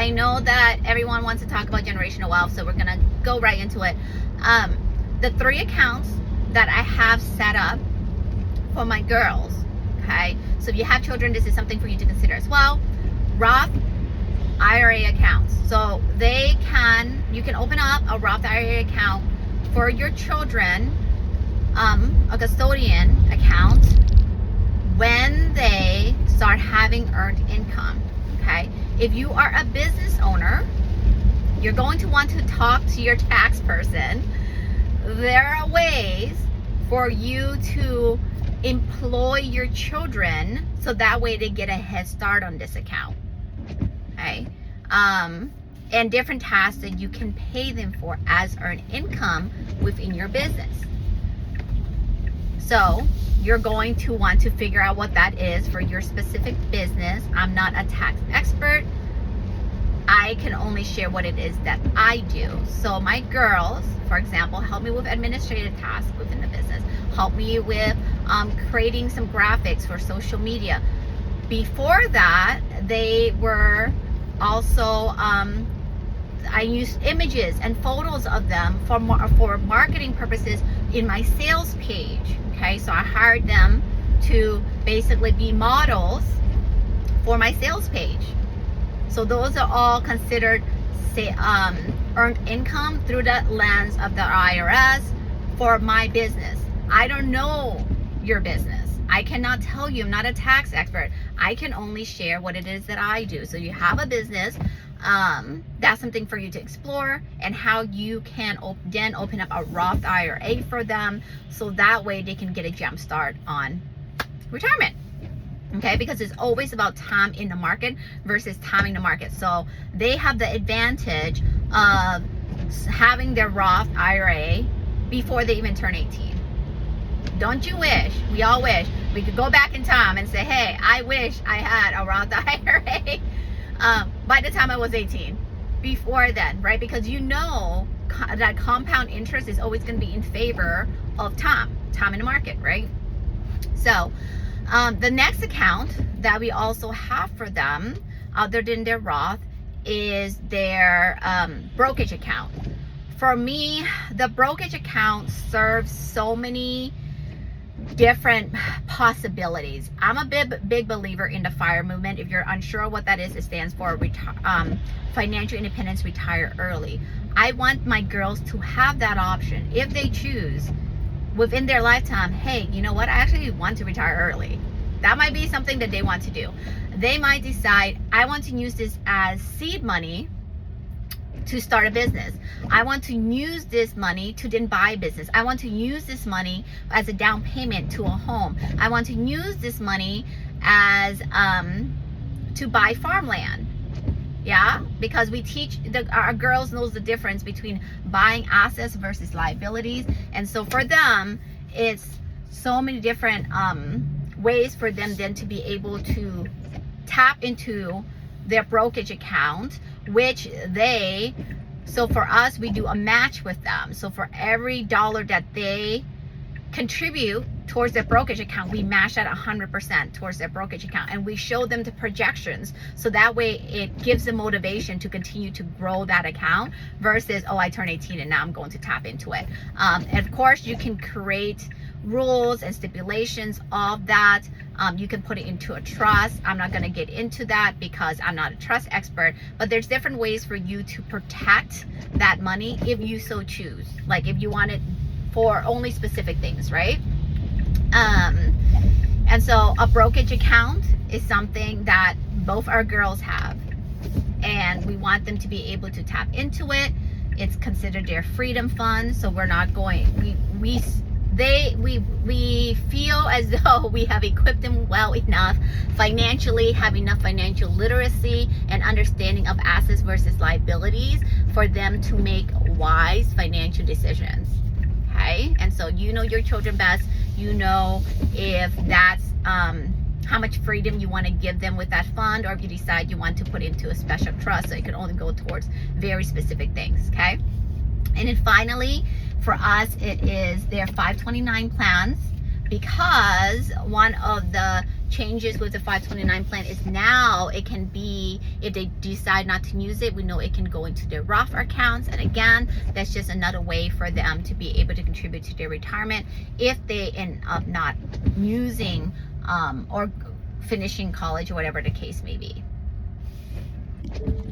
I know that everyone wants to talk about generational wealth, so we're gonna go right into it. The 3 accounts that I have set up for my girls, okay? So if you have children, this is something for you to consider as well. Roth IRA accounts. So you can open up a Roth IRA account for your children, a custodian account, when they start having earned income, okay? If you are a business owner, you're going to want to talk to your tax person. There are ways for you to employ your children so that way they get a head start on this account, okay? And different tasks that you can pay them for as earned income within your business. So you're going to want to figure out what that is for your specific business. I'm not a tax expert. I can only share what it is that I do. So my girls, for example, help me with administrative tasks within the business, help me with creating some graphics for social media. Before that, they were also, I used images and photos of them for marketing purposes in my sales page. Okay, so I hired them to basically be models for my sales page. So those are all considered earned income through the lens of the IRS for my business. I don't know your business. I cannot tell you. I'm not a tax expert. I can only share what it is that I do. So you have a business, that's something for you to explore, and how you can then open up a Roth IRA for them, so that way they can get a jump start on retirement. Okay, because it's always about time in the market versus timing the market. So they have the advantage of having their Roth IRA before they even turn 18. Don't you wish? We all wish we could go back in time and say, hey, I wish I had a Roth IRA by the time I was 18. Before then, right? Because you know that compound interest is always going to be in favor of time in the market, right? So the next account that we also have for them, other than their Roth, is their brokerage account. For me, the brokerage account serves so many different possibilities. I'm a big believer in the FIRE movement. If you're unsure what that is, it stands for Financial Independence, Retire Early. I want my girls to have that option if they choose within their lifetime. Hey, you know what? I actually want to retire early. That might be something that they want to do. They might decide, I want to use this as seed money to start a business. I want to use this money to then buy a business. I want to use this money as a down payment to a home. I want to use this money as to buy farmland. Yeah, because we teach our girls knows the difference between buying assets versus liabilities, and so for them, it's so many different ways for them then to be able to tap into their brokerage account, which so for us, we do a match with them. So for every dollar that they contribute towards their brokerage account, we match that 100% towards their brokerage account, and we show them the projections, so that way it gives them motivation to continue to grow that account versus, oh, I turned 18 and now I'm going to tap into it. And of course, you can create rules and stipulations of that. You can put it into a trust. I'm not going to get into that because I'm not a trust expert, but there's different ways for you to protect that money if you so choose, like if you want it for only specific things, right? And so a brokerage account is something that both our girls have, and we want them to be able to tap into it. It's considered their freedom fund, so we're not going, we feel as though we have equipped them well enough financially, have enough financial literacy and understanding of assets versus liabilities for them to make wise financial decisions. Okay, and so you know your children best. You know if that's how much freedom you want to give them with that fund, or if you decide you want to put into a special trust so it can only go towards very specific things. Okay, and then finally, for us, it is their 529 plans, because one of the changes with the 529 plan is now it can be, if they decide not to use it, we know it can go into their Roth accounts. And again, that's just another way for them to be able to contribute to their retirement if they end up not using or finishing college or whatever the case may be.